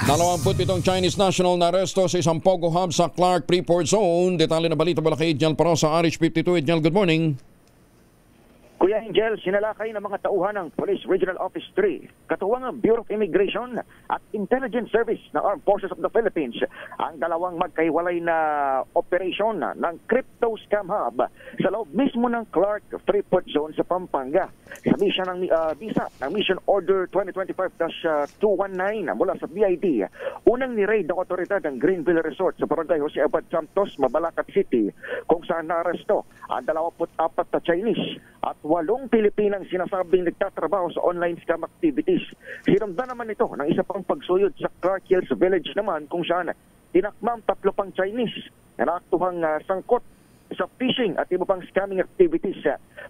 27 Chinese national na aresto sa isang Pogo hub sa Clark Freeport Zone. Detalye na balita mula kay Edniel Paro sa RH52. Edniel, good morning. Kuya Angel, sinalakay ng mga tauhan ng Police Regional Office 3, katuwang ang Bureau of Immigration at Intelligence Service ng Armed Forces of the Philippines ang dalawang magkahiwalay na operasyon ng crypto scam hub sa loob mismo ng Clark Freeport Zone sa Pampanga. Sa mission ng visa ng Mission Order 2025-219 mula sa BID, unang ni-raid ng otoridad ng Greenville Resort sa Barangay Jose Abad Santos, Mabalacat City, kung saan naaresto ang 24 na Chinese at 8 Pilipinang sinasabing nagtatrabaho sa online scam activities. Sinundan naman ito ng isa pang pagsuyod sa Clark Hills Village naman kung saan tinakmang 3 pang Chinese na naaktuhang sangkot sa phishing at iba pang scamming activities.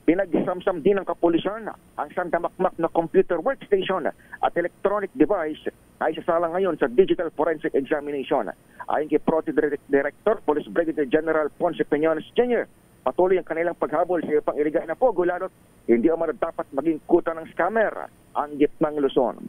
Pinagsamsam din ng kapulisan ang sandamakmak na computer workstation at electronic device na isasala ngayon sa digital forensic examination. Ayon kay Prote Director, Police Brigadier General Ponce Peñones Jr., patuloy ang kanilang paghabol sa ipang iligay na pogo lalo't hindi man dapat maging kuta ng scammer ang gitnang Luzon.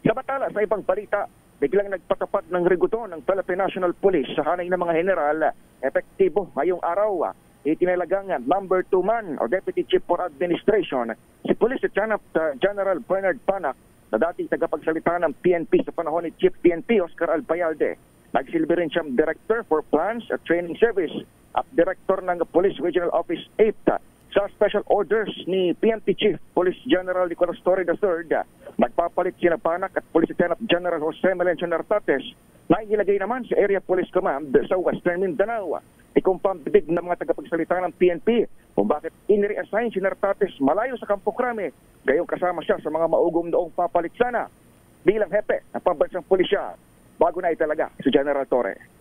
Samantala, sa ibang balita, biglang nagpatupad ng regulasyon ng Philippine National Police sa hanay ng mga general, epektibo ngayong araw. Itinalagang number 2 man o Deputy Chief for Administration, si Police Lieutenant General Bernard Panak, na dating tagapagsalita ng PNP sa panahon ni Chief PNP Oscar Albayalde. Nagsilbi rin siyang Director for Plans at Training Service at Director ng Police Regional Office 8 sa special orders ni PNP Chief Police General Nicolas Torre III. Magpapalit sina Panak at Police Lieutenant General Jose Melencio Nartates na ilagay naman sa Area Police Command sa Western Mindanao. Ikumpambibig ng mga tagapagsalita ng PNP kung bakit inire-assign si Nartates malayo sa Campo Crame, gayong kasama siya sa mga maugong noong papalit sana bilang hepe ng pambansang pulisya bago na italaga si General Torre.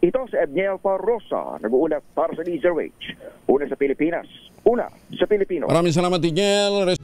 Ito si Edniel Parrosa, nag-uulat para sa DZRH. Una sa Pilipinas, una sa Pilipino. Maraming salamat, Edniel.